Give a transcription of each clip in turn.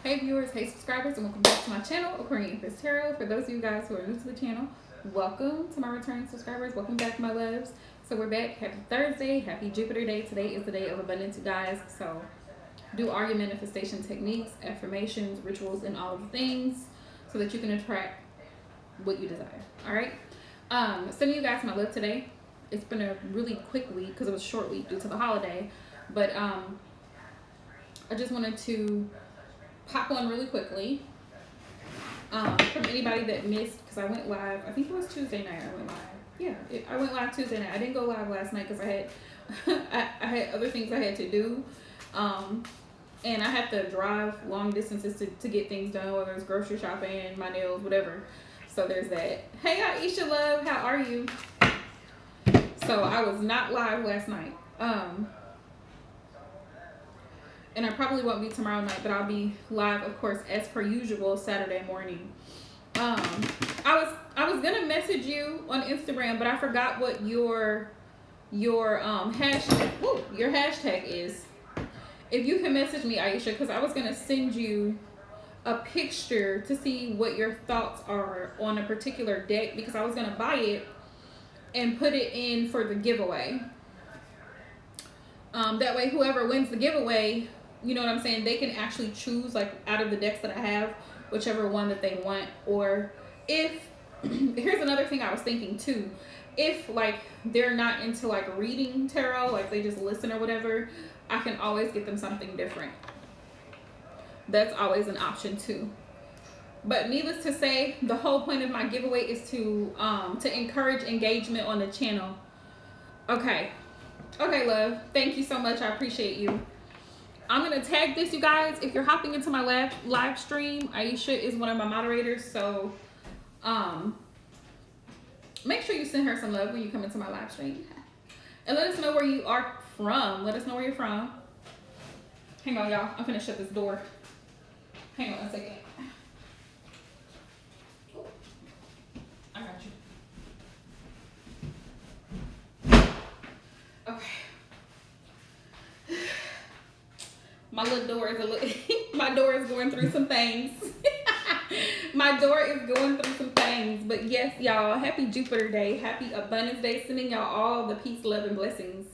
Hey viewers, hey subscribers, and welcome back to my channel, Aquarian Empress Tarot. For those of you guys who are new to the channel, welcome to my returning subscribers. Welcome back, my loves. So we're back. Happy Thursday, happy Jupiter Day. Today is the day of abundance, you guys. So do all your manifestation techniques, affirmations, rituals, and all of the things so that you can attract what you desire. All right. Sending you guys my love today. It's been a really quick week because it was a short week due to the holiday, but I just wanted to pop on really quickly from anybody that missed, because I went live, I think it was Tuesday night I went live. Yeah, I went live Tuesday night. I didn't go live last night because I had I had other things I had to do, and I have to drive long distances to get things done, whether it's grocery shopping, my nails, whatever. So there's that. Hey Aisha love, how are you? So I was not live last night. And I probably won't be tomorrow night, but I'll be live, of course, as per usual, Saturday morning. I was gonna message you on Instagram, but I forgot what your hashtag is. If you can message me, Aisha, because I was gonna send you a picture to see what your thoughts are on a particular deck, because I was gonna buy it and put it in for the giveaway. That way, whoever wins the giveaway, you know what I'm saying, they can actually choose, like, out of the decks that I have, whichever one that they want. Or if here's another thing I was thinking too, if like they're not into like reading tarot, like they just listen or whatever, I can always get them something different. That's always an option too. But needless to say, the whole point of my giveaway is to encourage engagement on the channel. Okay, love, thank you so much. I appreciate you. I'm gonna tag this, you guys. If you're hopping into my live stream, Aisha is one of my moderators, so make sure you send her some love when you come into my live stream, and let us know where you are from. Let us know where you're from. Hang on, y'all. I'm gonna shut this door. Hang on a second. I got you. Okay. My little door is my door is going through some things. My door is going through some things. But yes, y'all, happy Jupiter Day. Happy Abundance Day. Sending y'all all the peace, love, and blessings.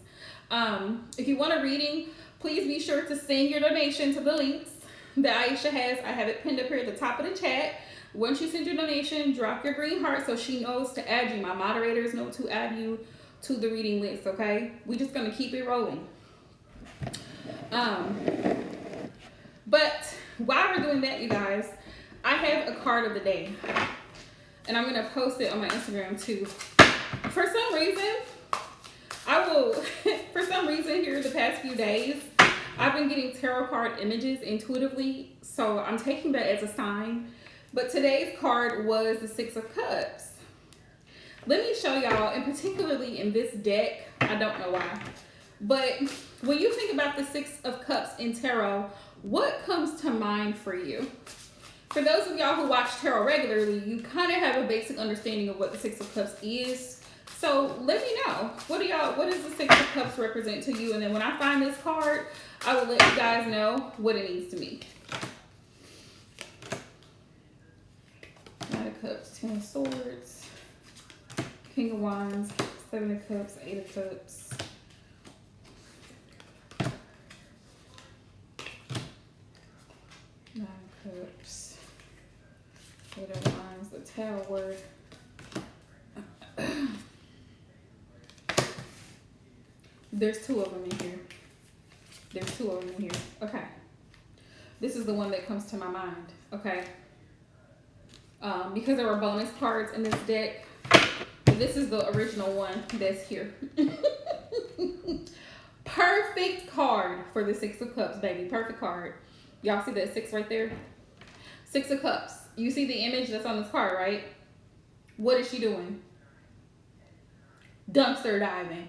If you want a reading, please be sure to send your donation to the links that Aisha has. I have it pinned up here at the top of the chat. Once you send your donation, drop your green heart so she knows to add you. My moderators know to add you to the reading list, okay? We're just going to keep it rolling. But while we're doing that, you guys, I have a card of the day, and I'm gonna post it on my Instagram too. For some reason, for some reason here the past few days, I've been getting tarot card images intuitively, so I'm taking that as a sign. But today's card was the Six of Cups. Let me show y'all, and particularly in this deck, I don't know why, but when you think about the Six of Cups in tarot, what comes to mind for you? For those of y'all who watch tarot regularly, you kind of have a basic understanding of what the Six of Cups is. So let me know. What does the Six of Cups represent to you? And then when I find this card, I will let you guys know what it means to me. Nine of Cups, Ten of Swords, King of Wands, Seven of Cups, Eight of Cups. Nine Cups, Eight of Wands, the Tower. There's two of them in here. Okay. This is the one that comes to my mind. Okay. Because there were bonus cards in this deck, this is the original one that's here. Perfect card for the Six of Cups, baby. Perfect card. Y'all see that six right there? Six of Cups. You see the image that's on this card, right? What is she doing? Dumpster diving.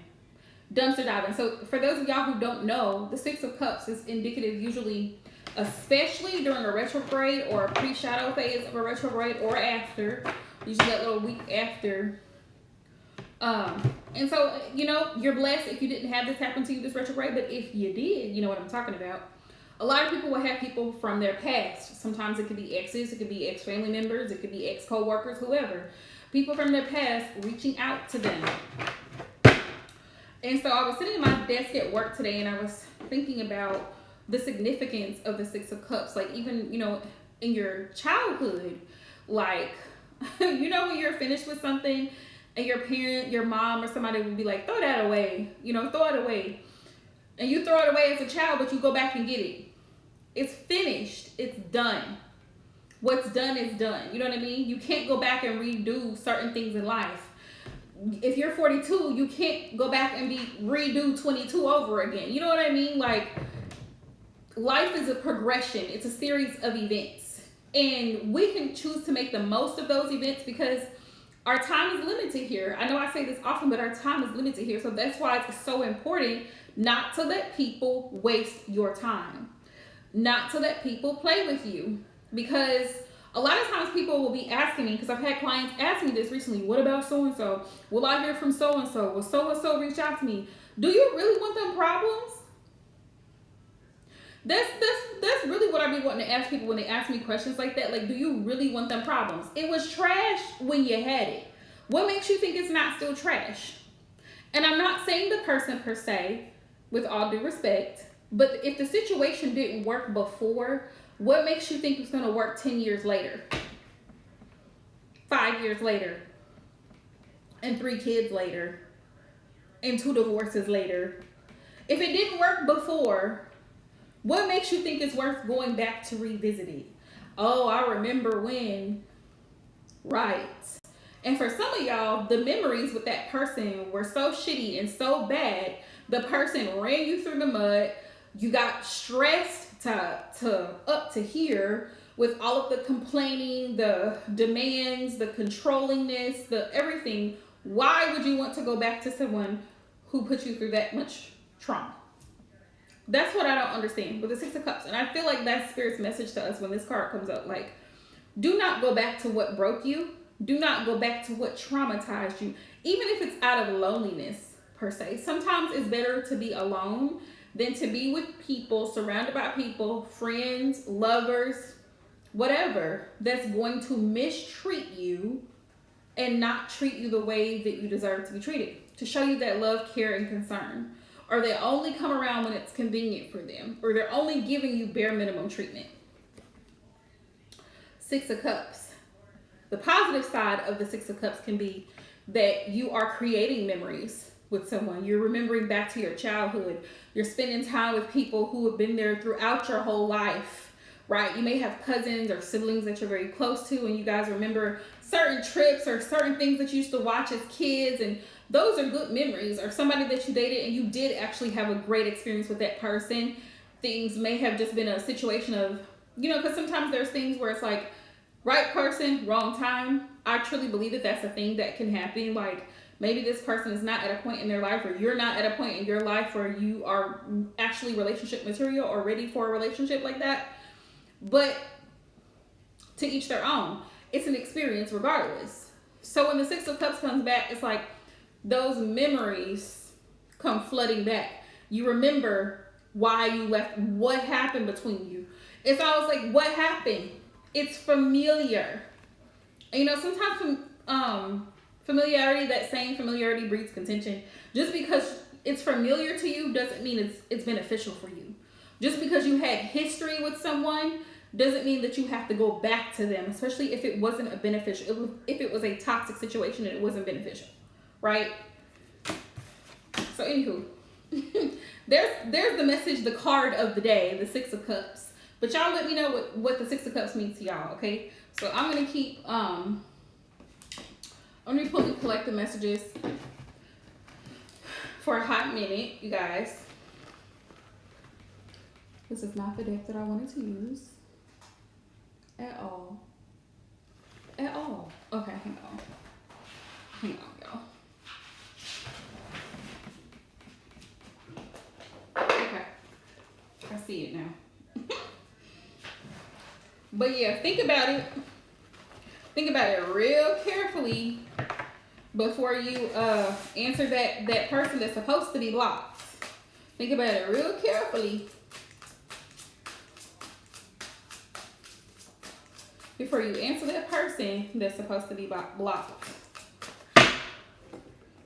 Dumpster diving. So for those of y'all who don't know, the Six of Cups is indicative usually, especially during a retrograde or a pre-shadow phase of a retrograde, or after. Usually that little week after. And so, you know, you're blessed if you didn't have this happen to you this retrograde, but if you did, you know what I'm talking about. A lot of people will have people from their past. Sometimes it could be exes, it could be ex-family members, it could be ex-co-workers, whoever. People from their past reaching out to them. And so I was sitting at my desk at work today and I was thinking about the significance of the Six of Cups. Like even, you know, in your childhood, like, you know, when you're finished with something and your parent, your mom or somebody would be like, throw that away, you know, throw it away. And you throw it away as a child, but you go back and get it. It's finished. It's done. What's done is done. You know what I mean? You can't go back and redo certain things in life. If you're 42, you can't go back and redo 22 over again. You know what I mean? Like, life is a progression. It's a series of events. And we can choose to make the most of those events because our time is limited here. I know I say this often, but our time is limited here. So that's why it's so important not to let people waste your time. Not to let people play with you. Because a lot of times people will be asking me, because I've had clients ask me this recently, what about so-and-so? Will I hear from so-and-so? Will so-and-so reach out to me? Do you really want them problems? That's really what I be wanting to ask people when they ask me questions like that. Like, do you really want them problems? It was trash when you had it. What makes you think it's not still trash? And I'm not saying the person per se, with all due respect, but if the situation didn't work before, what makes you think it's going to work 10 years later? 5 years later? And 3 kids later? And 2 divorces later? If it didn't work before, what makes you think it's worth going back to revisit it? Oh, I remember when. Right. And for some of y'all, the memories with that person were so shitty and so bad, the person ran you through the mud. You got stressed to up to here with all of the complaining, the demands, the controllingness, the everything. Why would you want to go back to someone who put you through that much trauma? That's what I don't understand with the Six of Cups. And I feel like that's Spirit's message to us when this card comes up. Like, do not go back to what broke you. Do not go back to what traumatized you. Even if it's out of loneliness, per se. Sometimes it's better to be alone than to be with people, surrounded by people, friends, lovers, whatever, that's going to mistreat you and not treat you the way that you deserve to be treated. To show you that love, care, and concern. Or they only come around when it's convenient for them. Or they're only giving you bare minimum treatment. Six of Cups. The positive side of the Six of Cups can be that you are creating memories with someone. You're remembering back to your childhood. You're spending time with people who have been there throughout your whole life, right? You may have cousins or siblings that you're very close to, and you guys remember certain trips or certain things that you used to watch as kids, and those are good memories. Or somebody that you dated and you did actually have a great experience with that person. Things may have just been a situation of, you know, because sometimes there's things where it's like, right person, wrong time. I truly believe that that's a thing that can happen. Like, maybe this person is not at a point in their life, or you're not at a point in your life where you are actually relationship material or ready for a relationship like that. But to each their own. It's an experience regardless. So when the Six of Cups comes back, it's like those memories come flooding back. You remember why you left, what happened between you. It's always like, what happened? It's familiar. And, you know, sometimes familiarity, that same familiarity breeds contention. Just because it's familiar to you doesn't mean it's beneficial for you. Just because you had history with someone doesn't mean that you have to go back to them, especially if it wasn't a beneficial, if it was a toxic situation and it wasn't beneficial, right? So anywho, there's the message, the card of the day, the Six of Cups. But y'all let me know what the Six of Cups means to y'all, okay? So I'm gonna keep I'm gonna collect the messages for a hot minute, you guys. This is not the deck that I wanted to use at all. At all. Okay, hang on. Hang on, y'all. Okay. I see it now. But yeah, think about it. Think about it real carefully before you answer that person that's supposed to be blocked. Think about it real carefully. before you answer that person that's supposed to be blocked.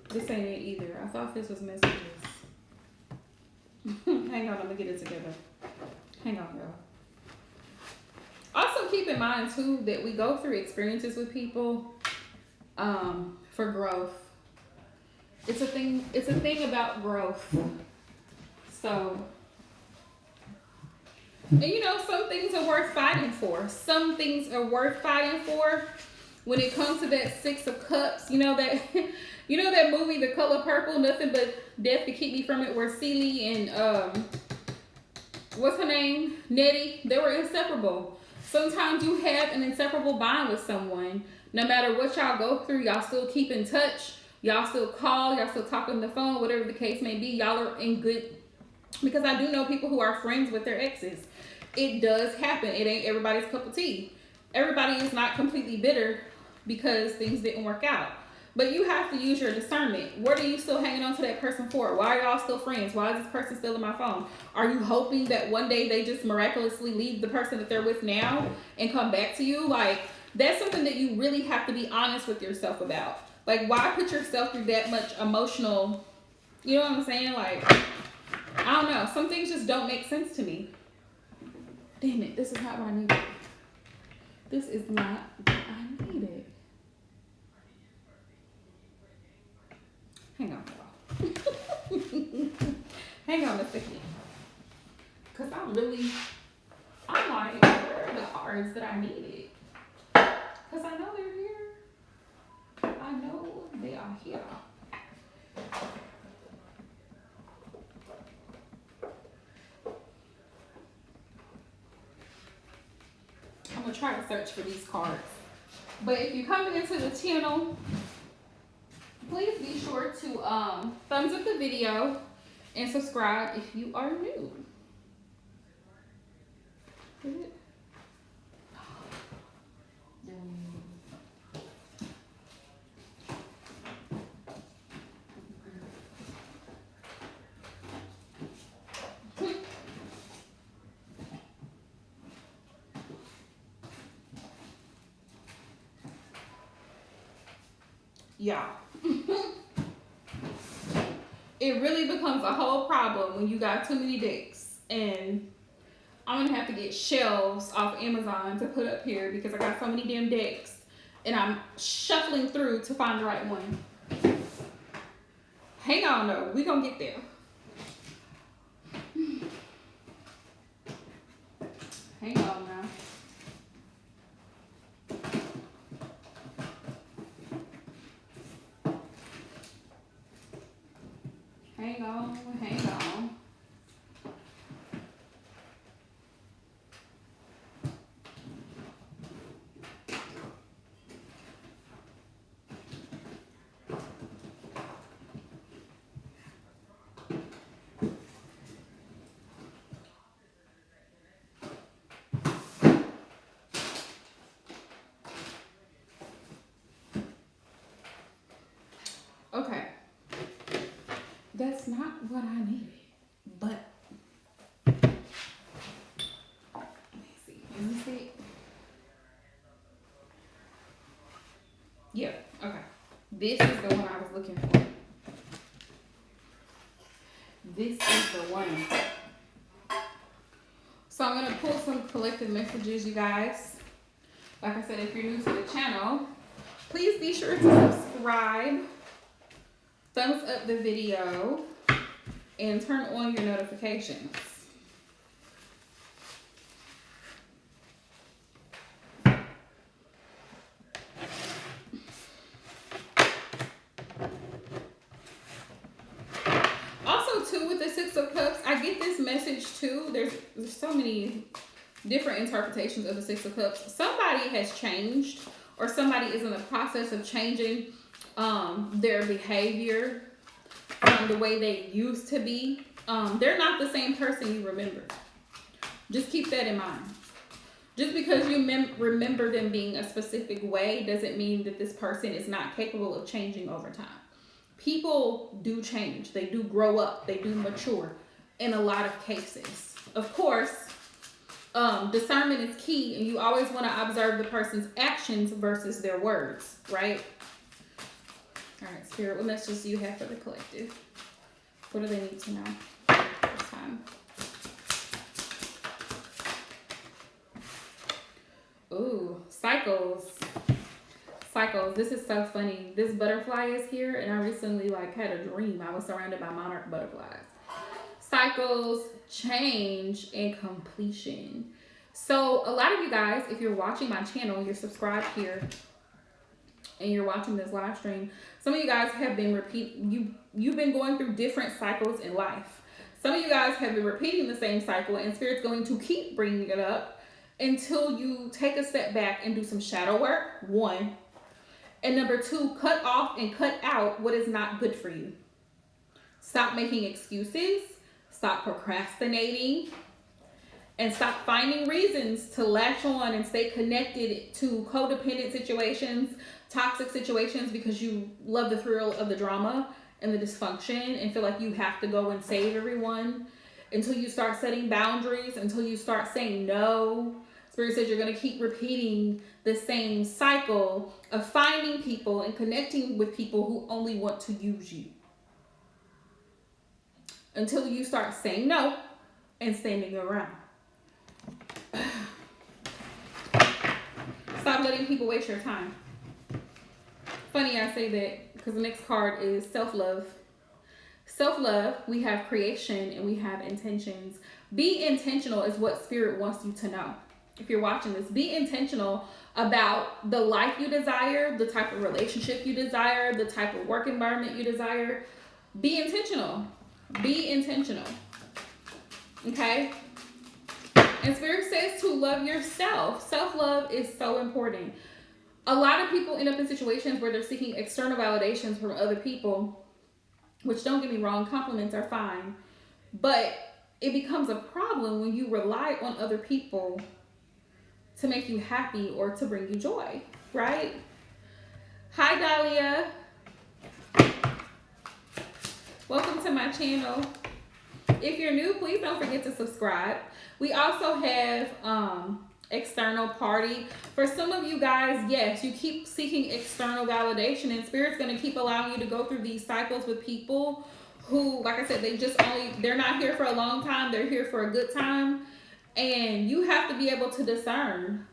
This ain't it either. I thought this was messages. Hang on, I'm gonna get it together. Hang on, y'all. Also keep in mind too that we go through experiences with people for growth. It's a thing about growth. So, and you know, some things are worth fighting for. Some things are worth fighting for. When it comes to that Six of Cups, you know that movie, The Color Purple, Nothing But Death Could Keep Me From It, where Celie and what's her name? Nettie, they were inseparable. Sometimes you have an inseparable bond with someone. No matter what y'all go through, y'all still keep in touch. Y'all still call. Y'all still talk on the phone, whatever the case may be. Y'all are in good, because I do know people who are friends with their exes. It does happen. It ain't everybody's cup of tea. Everybody is not completely bitter because things didn't work out. But you have to use your discernment. What are you still hanging on to that person for? Why are y'all still friends? Why is this person still in my phone? Are you hoping that one day they just miraculously leave the person that they're with now and come back to you? Like, that's something that you really have to be honest with yourself about. Like, why put yourself through that much emotional, you know what I'm saying? Like, I don't know. Some things just don't make sense to me. Damn it, this is not what I needed. This is not what I needed. Hang on, y'all. Hang on a second. Because I'm like, where are the cards that I needed? Because I know they're here. I know they are here. I'm going to try to search for these cards. But if you're coming into the channel, please be sure to thumbs up the video and subscribe if you are new. Is it? Yeah. It really becomes a whole problem when you got too many decks, and I'm gonna have to get shelves off Amazon to put up here because I got so many damn decks and I'm shuffling through to find the right one. Hang on though, we gonna get there. Hang on now. Hang on, hang on. Okay. That's not what I needed, but let me see. Is this it? Yeah, okay. This is the one I was looking for. This is the one. So I'm going to pull some collective messages, you guys. Like I said, if you're new to the channel, please be sure to subscribe. Thumbs up the video and turn on your notifications. Also, too, with the Six of Cups, I get this message too. There's so many different interpretations of the Six of Cups. Somebody has changed, or somebody is in the process of changing their behavior from the way they used to be. They're not the same person you remember. Just keep that in mind. Just because you remember them being a specific way doesn't mean that this person is not capable of changing over time. People do change. They do grow up. They do mature in a lot of cases. Of course, discernment is key, and you always want to observe the person's actions versus their words, right? All right, Spirit, what messages do you have for the collective? What do they need to know this time? Ooh, cycles. Cycles. This is so funny. This butterfly is here, and I recently had a dream. I was surrounded by monarch butterflies. Cycles, change, and completion. So a lot of you guys, if you're watching my channel, you're subscribed here, and you're watching this live stream, some of you guys have been you've been going through different cycles in life. Some of you guys have been repeating the same cycle, and Spirit's going to keep bringing it up until you take a step back and do some shadow work, one. And number two, cut off and cut out what is not good for you. Stop making excuses, stop procrastinating, and stop finding reasons to latch on and stay connected to codependent situations, toxic situations, because you love the thrill of the drama and the dysfunction and feel like you have to go and save everyone. Until you start setting boundaries, until you start saying no. Spirit says you're going to keep repeating the same cycle of finding people and connecting with people who only want to use you. Until you start saying no and standing around. Stop letting people waste your time. Funny I say that because the next card is self-love. Self-love, we have creation and we have intentions. Be intentional is what Spirit wants you to know. If you're watching this, be intentional about the life you desire, the type of relationship you desire, the type of work environment you desire. Be intentional. Be intentional. Okay? And Spirit says to love yourself. Self-love is so important. A lot of people end up in situations where they're seeking external validations from other people, which, don't get me wrong, compliments are fine. But it becomes a problem when you rely on other people to make you happy or to bring you joy, right? Hi, Dahlia. Welcome to my channel. If you're new, please don't forget to subscribe. We also have external party. For some of you guys, yes, you keep seeking external validation, and Spirit's going to keep allowing you to go through these cycles with people who, like I said, they're not here for a long time. They're here for a good time. And you have to be able to discern,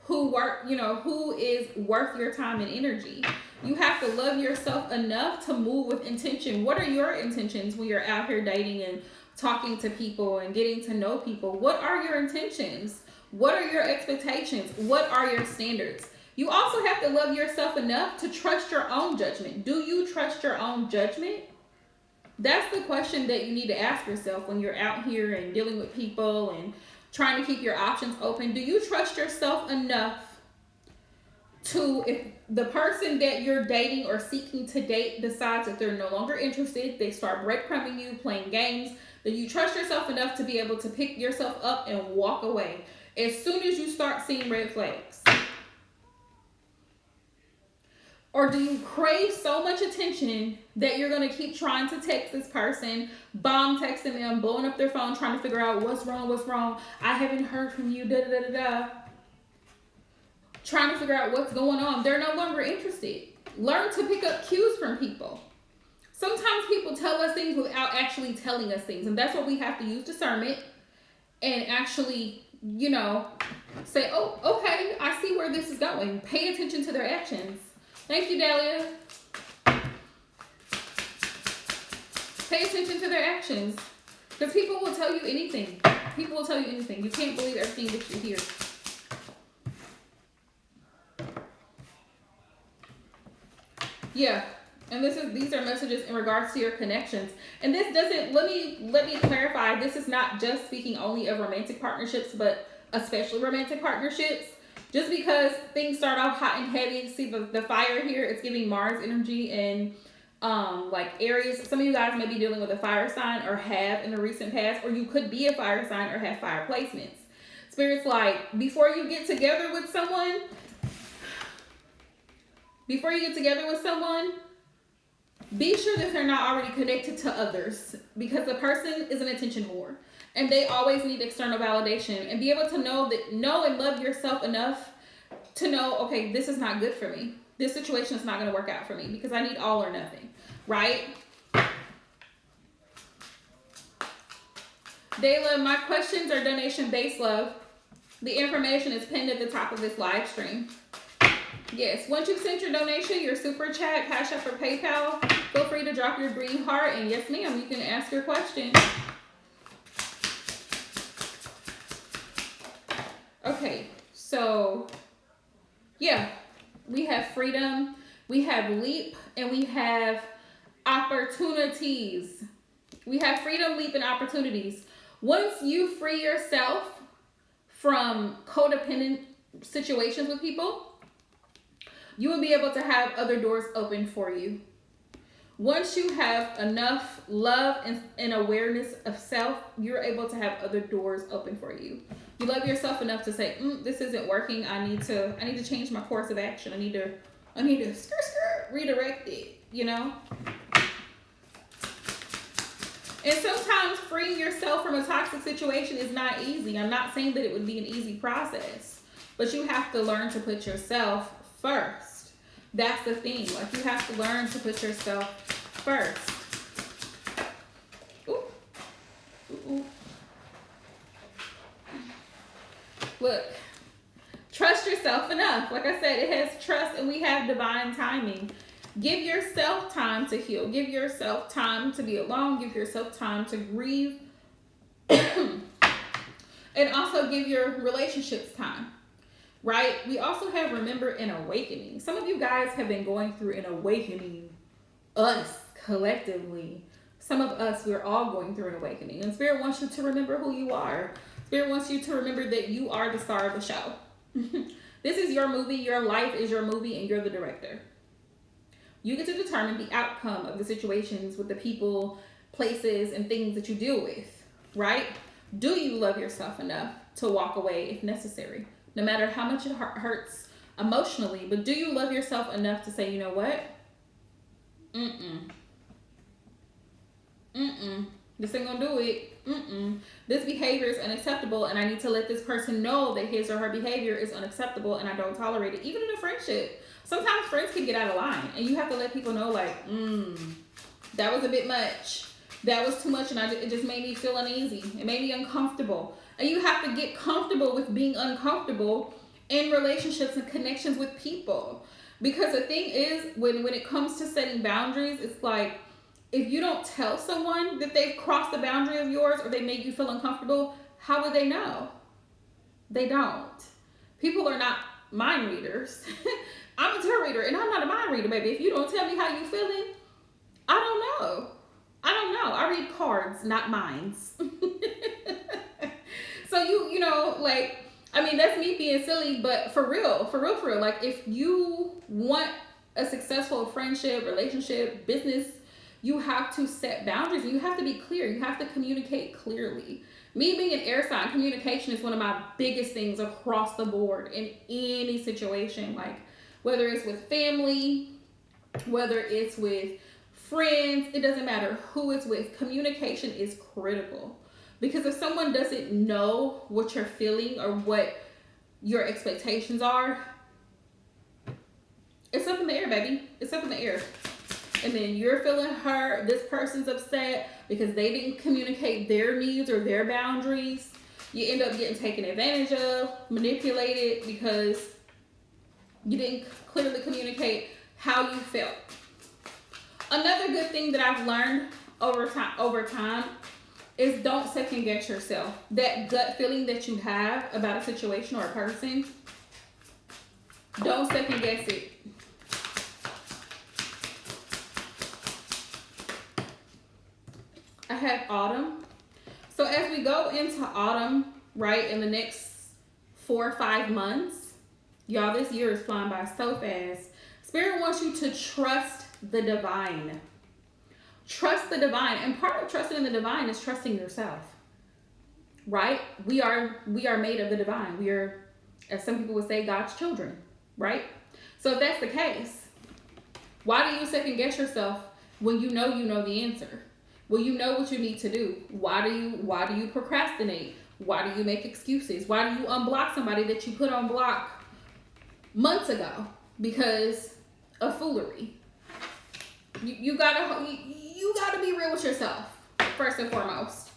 who is worth your time and energy. You have to love yourself enough to move with intention. What are your intentions when you're out here dating and talking to people and getting to know people? What are your intentions? What are your expectations? What are your standards? You also have to love yourself enough to trust your own judgment. Do you trust your own judgment? That's the question that you need to ask yourself when you're out here and dealing with people and trying to keep your options open. Do you trust yourself enough to, if the person that you're dating or seeking to date decides that they're no longer interested, they start breadcrumbing you, playing games, then you trust yourself enough to be able to pick yourself up and walk away as soon as you start seeing red flags? Or do you crave so much attention that you're going to keep trying to text this person, bomb texting them, blowing up their phone, trying to figure out what's wrong, I haven't heard from you, trying to figure out what's going on. They're no longer interested. Learn to pick up cues from people. Sometimes people tell us things without actually telling us things, and that's what we have to use discernment and actually, say, oh, okay, I see where this is going. Pay attention to their actions. Thank you, Dahlia. Pay attention to their actions. Because people will tell you anything. People will tell you anything. You can't believe everything that you hear. Yeah. And these are messages in regards to your connections. And this doesn't, let me clarify, this is not just speaking only of romantic partnerships, but especially romantic partnerships. Just because things start off hot and heavy, see the fire here, it's giving Mars energy and Aries. Some of you guys may be dealing with a fire sign or have in the recent past, or you could be a fire sign or have fire placements. Spirit's like, before you get together with someone, be sure that they're not already connected to others, because the person is an attention whore. And they always need external validation. And be able to know and love yourself enough to know, okay, this is not good for me. This situation is not going to work out for me because I need all or nothing, right? Dayla, my questions are donation-based, love. The information is pinned at the top of this live stream. Yes, once you've sent your donation, your super chat, Cash App, or PayPal, feel free to drop your green heart. And yes, ma'am, you can ask your question. Okay, so yeah, we have freedom, we have leap, and we have opportunities. We have freedom, leap, and opportunities. Once you free yourself from codependent situations with people, you will be able to have other doors open for you. Once you have enough love and awareness of self, you're able to have other doors open for you. You love yourself enough to say, this isn't working. I need to change my course of action. I need to redirect it, you know? And sometimes freeing yourself from a toxic situation is not easy. I'm not saying that it would be an easy process, but you have to learn to put yourself first. That's the thing. Like, you have to learn to put yourself first. Ooh. Ooh. Look, trust yourself enough. Like I said, it has trust, and we have divine timing. Give yourself time to heal. Give yourself time to be alone. Give yourself time to grieve. And also give your relationships time, right? We also have, remember, an awakening. Some of you guys have been going through an awakening. Us, collectively. Some of us, we're all going through an awakening. And Spirit wants you to remember who you are. Spirit wants you to remember that you are the star of the show. This is your movie. Your life is your movie, and you're the director. You get to determine the outcome of the situations with the people, places, and things that you deal with, right? Do you love yourself enough to walk away if necessary? No matter how much it hurts emotionally, but do you love yourself enough to say, you know what? This ain't gonna do it. This behavior is unacceptable, and I need to let this person know that his or her behavior is unacceptable, and I don't tolerate it. Even in a friendship, sometimes friends can get out of line, and you have to let people know, like, that was a bit much. That was too much, and it just made me feel uneasy. It made me uncomfortable. And you have to get comfortable with being uncomfortable in relationships and connections with people. Because the thing is, when it comes to setting boundaries, it's like, if you don't tell someone that they've crossed the boundary of yours or they make you feel uncomfortable, how would they know? They don't. People are not mind readers. I'm a tarot reader, and I'm not a mind reader, baby. If you don't tell me how you feeling, I don't know. I read cards, not minds. So you know, like, I mean, that's me being silly, but for real, like, if you want a successful friendship, relationship, business, you have to set boundaries, and you have to be clear. You have to communicate clearly. Me being an air sign, communication is one of my biggest things across the board in any situation. Like, whether it's with family, whether it's with friends, it doesn't matter who it's with. Communication is critical. Because if someone doesn't know what you're feeling or what your expectations are, it's up in the air, baby. It's up in the air. And then you're feeling hurt. This person's upset because they didn't communicate their needs or their boundaries. You end up getting taken advantage of, manipulated, because you didn't clearly communicate how you felt. Another good thing that I've learned over time is don't second guess yourself. That gut feeling that you have about a situation or a person, don't second guess it. I have autumn. So as we go into autumn, right, in the next 4 or 5 months, y'all, this year is flying by so fast. Spirit wants you to trust the divine. Trust the divine. And part of trusting in the divine is trusting yourself. Right? We are made of the divine. We are, as some people would say, God's children. Right? So if that's the case, why do you second guess yourself when you know the answer? Well, you know what you need to do. Why do you procrastinate? Why do you make excuses? Why do you unblock somebody that you put on block months ago because of foolery? You gotta be real with yourself first and foremost.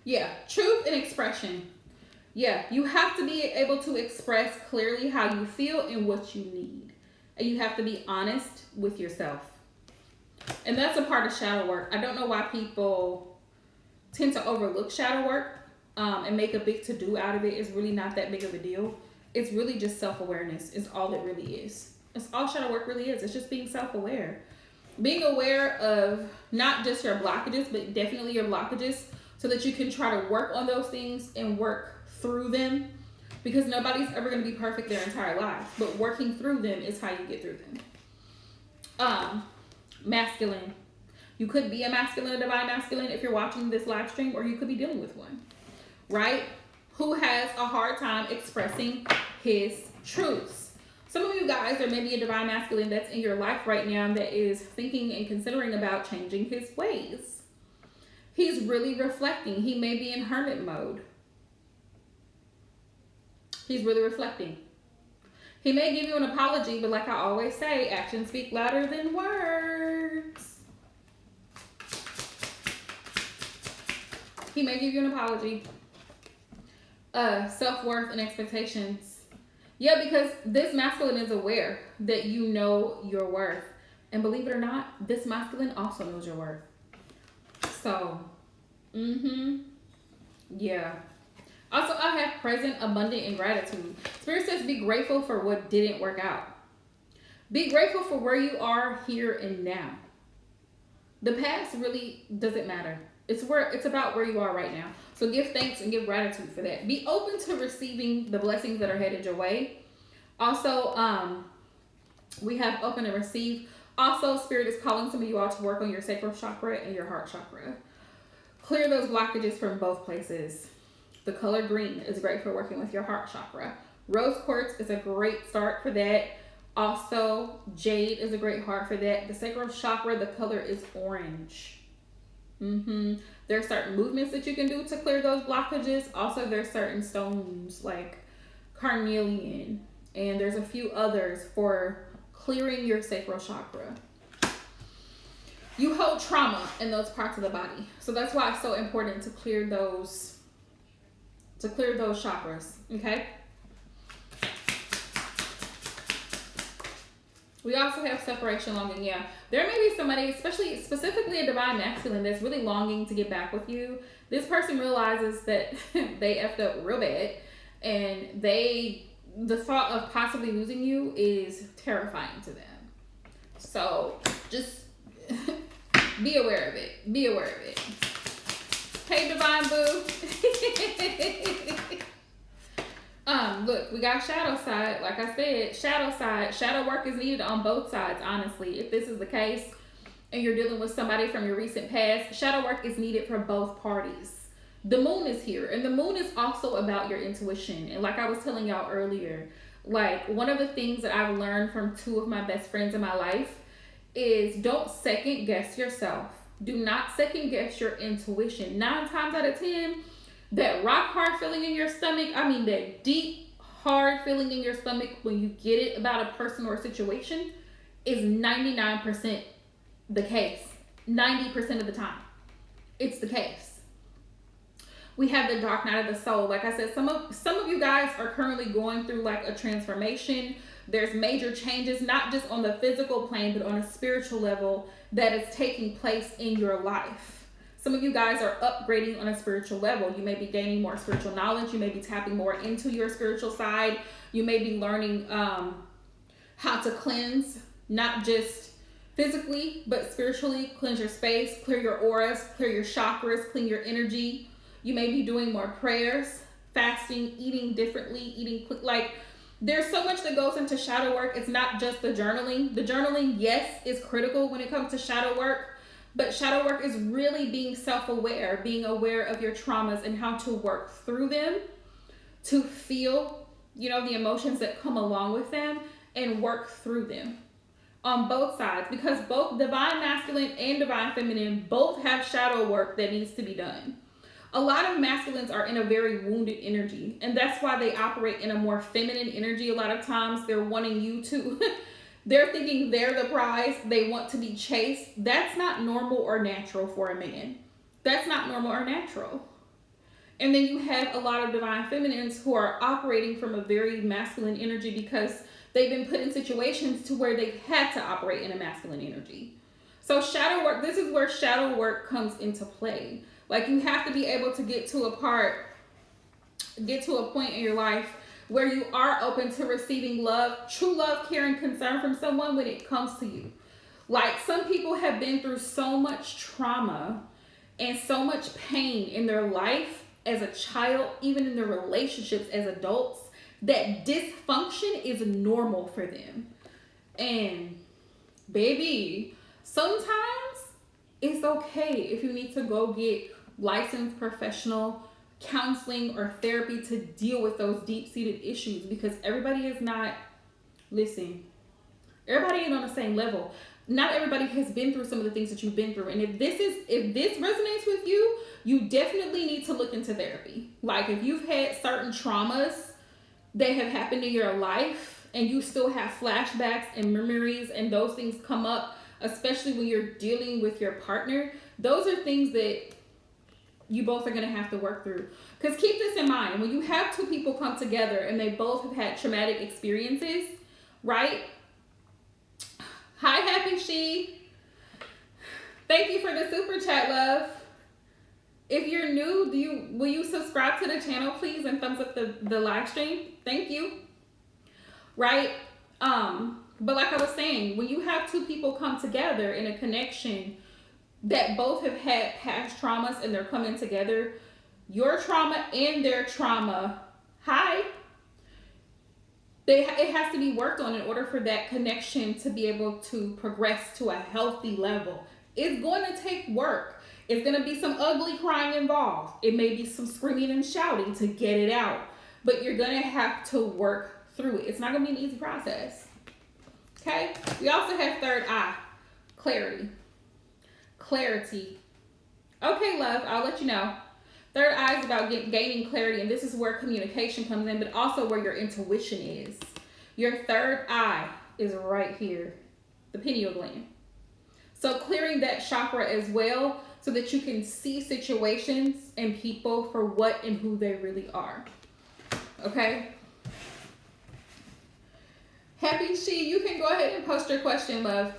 Yeah, truth and expression. Yeah, you have to be able to express clearly how you feel and what you need. And you have to be honest with yourself. And that's a part of shadow work. I don't know why people tend to overlook shadow work and make a big to-do out of it. It's really not that big of a deal. It's really just self-awareness is all it really is. It's all shadow work really is. It's just being self-aware. Being aware of not just your blockages, but definitely your blockages so that you can try to work on those things and work through them, because nobody's ever going to be perfect their entire lives, but working through them is how you get through them. Masculine. You could be a masculine, a divine masculine if you're watching this live stream, or you could be dealing with one, right? Who has a hard time expressing his truths. Some of you guys, there may be a divine masculine that's in your life right now that is thinking and considering about changing his ways. He's really reflecting. He may be in hermit mode. He's really reflecting. He may give you an apology, but like I always say, actions speak louder than words. He may give you an apology. Self-worth and expectations. Yeah, because this masculine is aware that you know your worth. And believe it or not, this masculine also knows your worth. So, yeah. Also, I have present, abundant, and gratitude. Spirit says be grateful for what didn't work out. Be grateful for where you are here and now. The past really doesn't matter. It's about where you are right now. So give thanks and give gratitude for that. Be open to receiving the blessings that are headed your way. Also, we have open and receive. Also, Spirit is calling some of you all to work on your sacral chakra and your heart chakra. Clear those blockages from both places. The color green is great for working with your heart chakra. Rose quartz is a great start for that. Also, jade is a great heart for that. The sacral chakra, the color is orange. There are certain movements that you can do to clear those blockages. Also, there's certain stones like carnelian, and there's a few others for clearing your sacral chakra. You hold trauma in those parts of the body, so that's why it's so important to clear those chakras. Okay. We also have separation longing. Yeah, there may be somebody, specifically a divine masculine, that's really longing to get back with you. This person realizes that they effed up real bad, and the thought of possibly losing you is terrifying to them. So just be aware of it. Be aware of it. Hey, divine boo. Look, we got shadow side. Like I said, shadow side. Shadow work is needed on both sides, honestly. If this is the case and you're dealing with somebody from your recent past, shadow work is needed for both parties. The moon is here, and the moon is also about your intuition. And like I was telling y'all earlier, like one of the things that I've learned from two of my best friends in my life is don't second guess yourself. Do not second guess your intuition. 9 times out of 10, that rock hard feeling in your stomach, I mean that deep, hard feeling in your stomach when you get it about a person or a situation is 99% the case. 90% of the time, it's the case. We have the dark night of the soul. Like I said, some of you guys are currently going through like a transformation. There's major changes, not just on the physical plane, but on a spiritual level that is taking place in your life. Some of you guys are upgrading on a spiritual level. You may be gaining more spiritual knowledge. You may be tapping more into your spiritual side. You may be learning how to cleanse, not just physically, but spiritually. Cleanse your space, clear your auras, clear your chakras, clean your energy. You may be doing more prayers, fasting, eating differently, eating quick. Like, there's so much that goes into shadow work. It's not just the journaling. The journaling, yes, is critical when it comes to shadow work. But shadow work is really being self-aware, being aware of your traumas and how to work through them to feel the emotions that come along with them and work through them on both sides, because both divine masculine and divine feminine both have shadow work that needs to be done. A lot of masculines are in a very wounded energy, and that's why they operate in a more feminine energy. A lot of times they're wanting you to they're thinking they're the prize, they want to be chased. That's not normal or natural for a man. That's not normal or natural. And then you have a lot of divine feminines who are operating from a very masculine energy because they've been put in situations to where they've had to operate in a masculine energy. So shadow work, this is where shadow work comes into play. Like, you have to be able to get to a point in your life where you are open to receiving love, true love, care, and concern from someone when it comes to you. Like, some people have been through so much trauma and so much pain in their life as a child, even in their relationships as adults, that dysfunction is normal for them. And baby, sometimes it's okay if you need to go get licensed professional counseling or therapy to deal with those deep-seated issues, because everybody is not, listen, everybody ain't on the same level. Not everybody has been through some of the things that you've been through. And if this resonates with you, you definitely need to look into therapy. Like, if you've had certain traumas that have happened in your life and you still have flashbacks and memories and those things come up, especially when you're dealing with your partner, those are things that you both are going to have to work through. Because keep this in mind, when you have two people come together and they both have had traumatic experiences, right? Hi, Happy She. Thank you for the super chat, love. If you're new, will you subscribe to the channel, please, and thumbs up the live stream? Thank you. Right? But like I was saying, when you have two people come together in a connection that both have had past traumas and they're coming together, your trauma and their trauma, it has to be worked on in order for that connection to be able to progress to a healthy level. It's going to take work. It's going to be some ugly crying involved. It may be some screaming and shouting to get it out. But you're going to have to work through it. It's not going to be an easy process. Okay? We also have third eye. Clarity. Okay, love, I'll let you know. Third eye is about gaining clarity, and this is where communication comes in, but also where your intuition is. Your third eye is right here, the pineal gland. So clearing that chakra as well, so that you can see situations and people for what and who they really are. Okay? Happy She, you can go ahead and post your question, love.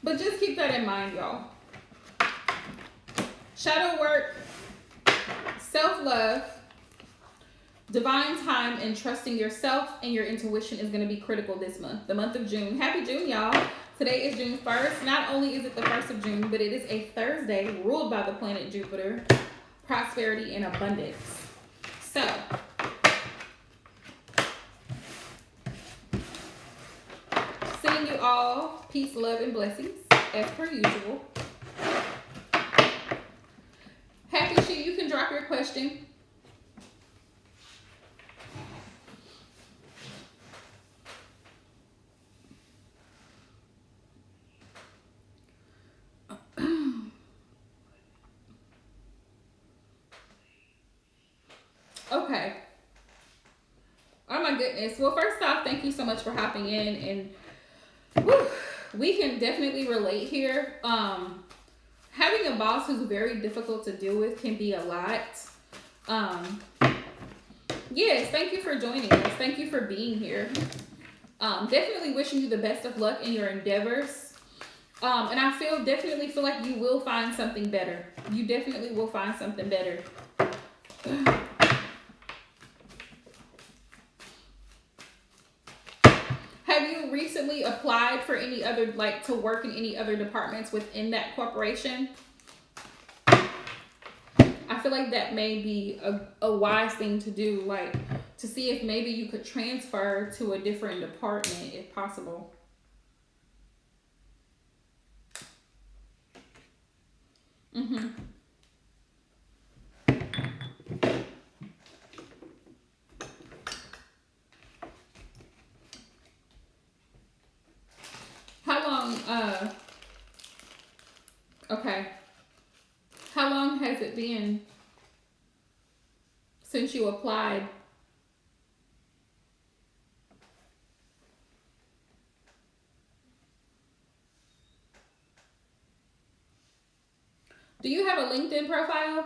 But just keep that in mind, y'all. Shadow work, self-love, divine time, and trusting yourself and your intuition is going to be critical this month, the month of June. Happy June, y'all. Today is June 1st. Not only is it the 1st of June, but it is a Thursday ruled by the planet Jupiter, prosperity and abundance. So, sending you all peace, love, and blessings as per usual. Happy She, you can drop your question. Okay. Oh my goodness. Well, first off, thank you so much for hopping in, and whew, we can definitely relate here. Having a boss who's very difficult to deal with can be a lot. Yes, thank you for joining us. Thank you for being here. Definitely wishing you the best of luck in your endeavors. And I definitely feel like you will find something better. You definitely will find something better. Have you recently applied for any other, to work in any other departments within that corporation? I feel like that may be a wise thing to do, to see if maybe you could transfer to a different department if possible. Mm-hmm. How long, okay. How long has it been since you applied? Do you have a LinkedIn profile?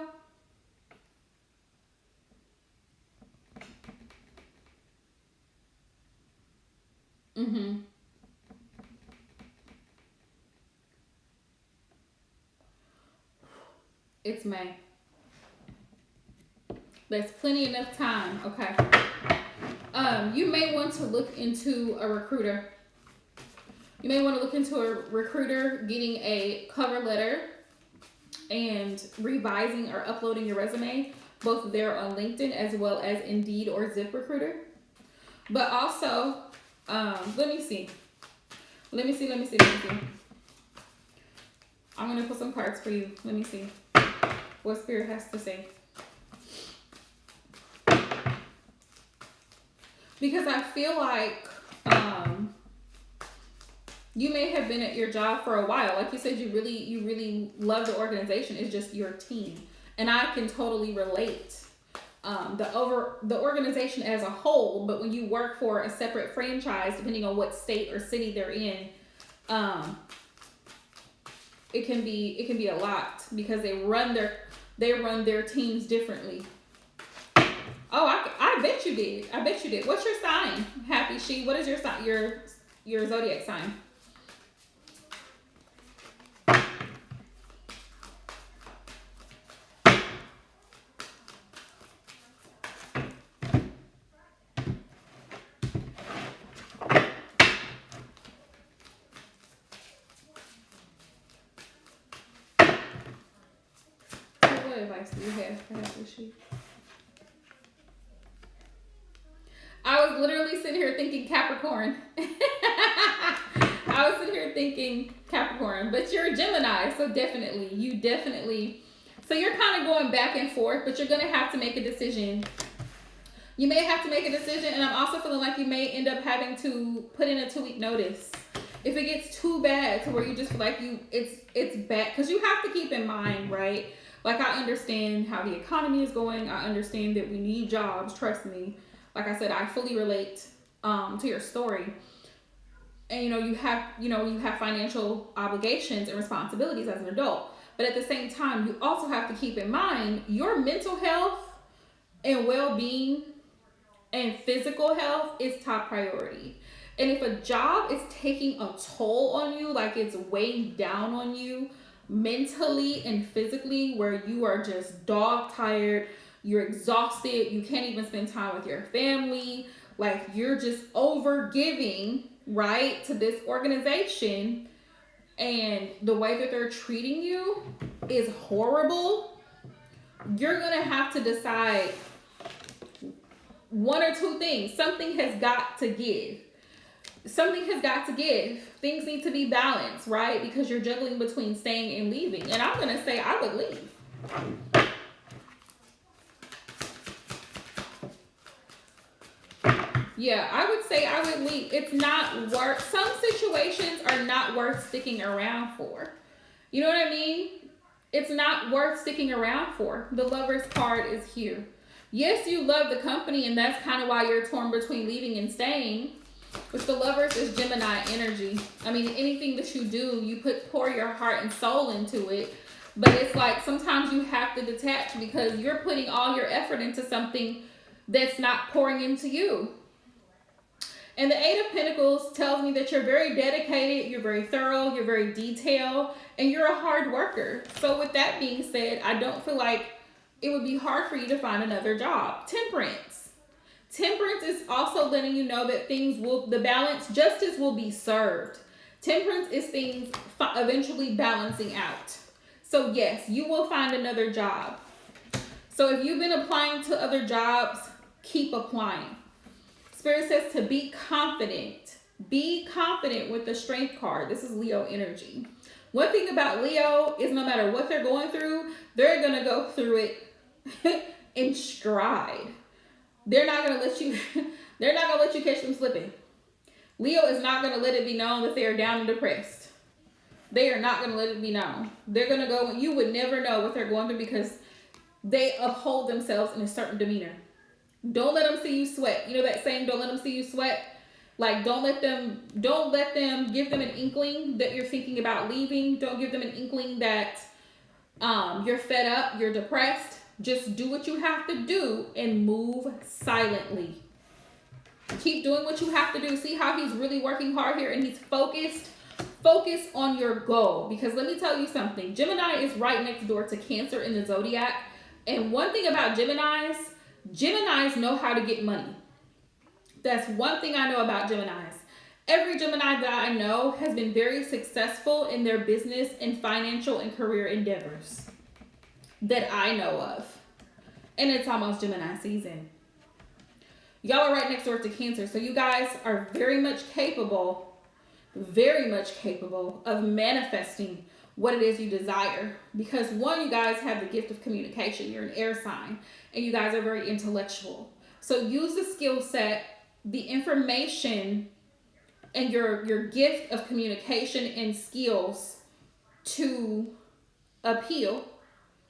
Mm-hmm. It's May. There's plenty enough time. Okay. You may want to look into a recruiter. You may want to look into a recruiter getting a cover letter and revising or uploading your resume, both there on LinkedIn as well as Indeed or ZipRecruiter. But also, let me see. Let me see. I'm going to put some cards for you. Let me see what Spirit has to say. Because I feel like you may have been at your job for a while. Like you said, you really love the organization. It's just your team. And I can totally relate the organization as a whole, but when you work for a separate franchise, depending on what state or city they're in, it can be a lot because they run their teams differently. Oh, I bet you did. I bet you did. What's your sign, Happy She? What is your sign? Your zodiac sign? What advice do you have for Happy She? I was literally sitting here thinking Capricorn. I was sitting here thinking Capricorn, but you're a Gemini, so definitely. So you're kind of going back and forth, but you're gonna have to make a decision. You may have to make a decision, and I'm also feeling like you may end up having to put in a 2-week notice. If it gets too bad to where you just feel like it's bad, because you have to keep in mind, right? Like, I understand how the economy is going. I understand that we need jobs. Trust me. Like I said, I fully relate to your story. And you have financial obligations and responsibilities as an adult. But at the same time, you also have to keep in mind your mental health and well-being and physical health is top priority. And if a job is taking a toll on you, like it's weighing down on you mentally and physically, where you are just dog tired, you're exhausted, you can't even spend time with your family, like you're just over giving, right, to this organization, and the way that they're treating you is horrible, you're gonna have to decide one or two things. Something has got to give. Things need to be balanced, right? Because you're juggling between staying and leaving. And I'm going to say I would leave. Yeah, I would say I would leave. It's not worth, some situations are not worth sticking around for. You know what I mean? It's not worth sticking around for. The Lover's card is here. Yes, you love the company, and that's kind of why you're torn between leaving and staying. But the Lovers is Gemini energy. I mean, anything that you do, you pour your heart and soul into it. But it's like sometimes you have to detach because you're putting all your effort into something that's not pouring into you. And the Eight of Pentacles tells me that you're very dedicated, you're very thorough, you're very detailed, and you're a hard worker. So with that being said, I don't feel like it would be hard for you to find another job. Temperance. Temperance is also letting you know that justice will be served. Temperance is things eventually balancing out. So yes, you will find another job. So if you've been applying to other jobs, keep applying. Spirit says to be confident. Be confident with the Strength card. This is Leo energy. One thing about Leo is no matter what they're going through, they're going to go through it in stride. They're not going to let you they're not going to let you catch them slipping. Leo is not going to let it be known that they are down and depressed. They are not going to let it be known. They're going to go, you would never know what they're going through because they uphold themselves in a certain demeanor. Don't let them see you sweat. You know that saying, don't let them see you sweat? Like, don't let them give them an inkling that you're thinking about leaving. Don't give them an inkling that you're fed up, you're depressed. Just do what you have to do and move silently. Keep doing what you have to do. See how he's really working hard here and he's focused. Focus on your goal, because let me tell you something. Gemini is right next door to Cancer in the zodiac. And one thing about Geminis know how to get money. That's one thing I know about Geminis. Every Gemini that I know has been very successful in their business and financial and career endeavors that I know of. And it's almost Gemini season. Y'all are right next door to Cancer. So you guys are very much capable of manifesting what it is you desire. Because one, you guys have the gift of communication. You're an air sign and you guys are very intellectual. So use the skill set, the information, and your gift of communication and skills to appeal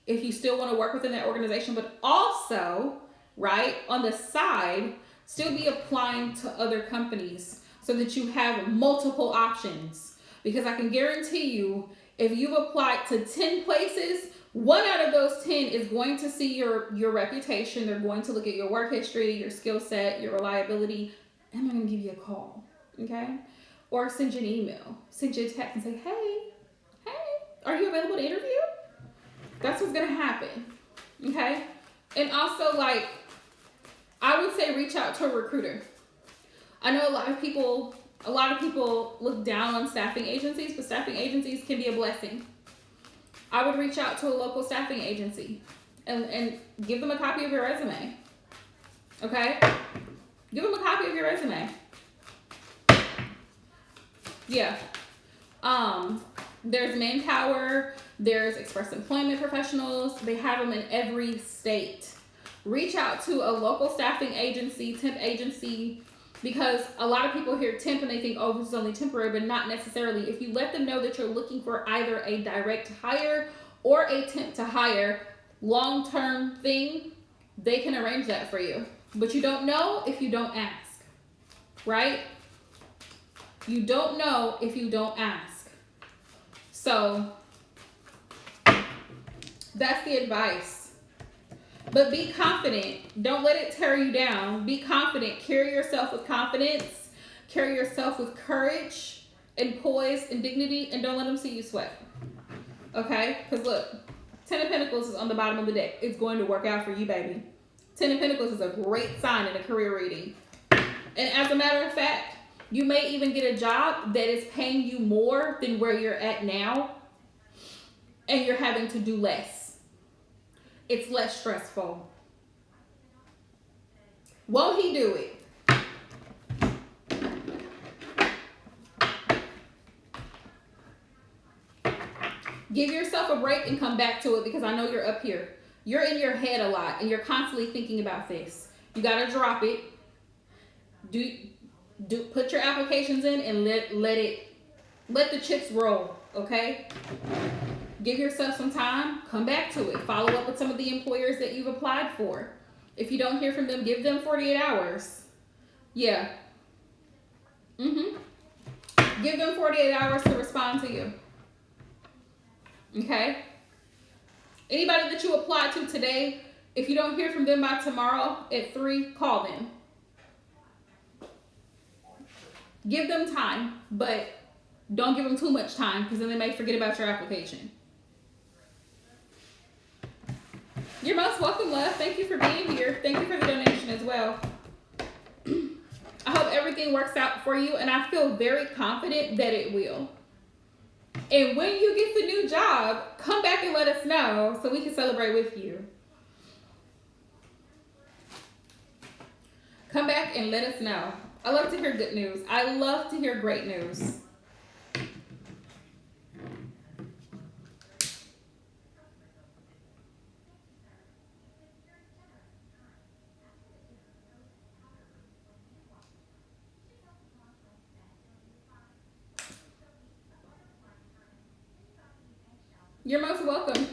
if you still want to work within that organization, but also, right, on the side, still be applying to other companies so that you have multiple options. Because I can guarantee you, if you've applied to 10 places, 1 out of those 10 is going to see your reputation. They're going to look at your work history, your skill set, your reliability, and they're going to give you a call, okay? Or send you an email, send you a text and say, hey, are you available to interview? That's what's going to happen, okay? And also, like, I would say reach out to a recruiter. I know a lot of people look down on staffing agencies, but staffing agencies can be a blessing. I would reach out to a local staffing agency and give them a copy of your resume. Okay? Give them a copy of your resume. Yeah. There's Manpower, there's Express Employment Professionals. They have them in every state. Reach out to a local staffing agency, temp agency, because a lot of people hear temp and they think, oh, this is only temporary, but not necessarily. If you let them know that you're looking for either a direct hire or a temp to hire long-term thing, they can arrange that for you. But you don't know if you don't ask, right? You don't know if you don't ask. So that's the advice. But be confident. Don't let it tear you down. Be confident. Carry yourself with confidence. Carry yourself with courage and poise and dignity. And don't let them see you sweat. Okay? Because look, 10 of Pentacles is on the bottom of the deck. It's going to work out for you, baby. 10 of Pentacles is a great sign in a career reading. And as a matter of fact, you may even get a job that is paying you more than where you're at now. And you're having to do less. It's less stressful. Won't he do it? Give yourself a break and come back to it, because I know you're up here. You're in your head a lot and you're constantly thinking about this. You got to drop it. Put your applications in and let the chips roll, okay? Give yourself some time, come back to it. Follow up with some of the employers that you've applied for. If you don't hear from them, give them 48 hours. Yeah. Give them 48 hours to respond to you. Okay? Anybody that you applied to today, if you don't hear from them by tomorrow at 3, call them. Give them time, but don't give them too much time, because then they may forget about your application. You're most welcome, love. Thank you for being here. Thank you for the donation as well. I hope everything works out for you, and I feel very confident that it will. And when you get the new job, come back and let us know so we can celebrate with you. Come back and let us know. I love to hear good news. I love to hear great news. You're most welcome.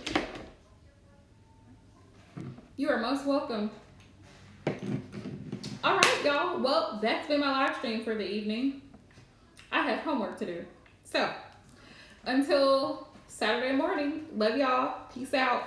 You are most welcome. All right, y'all. Well, that's been my live stream for the evening. I have homework to do. So, until Saturday morning, love y'all. Peace out.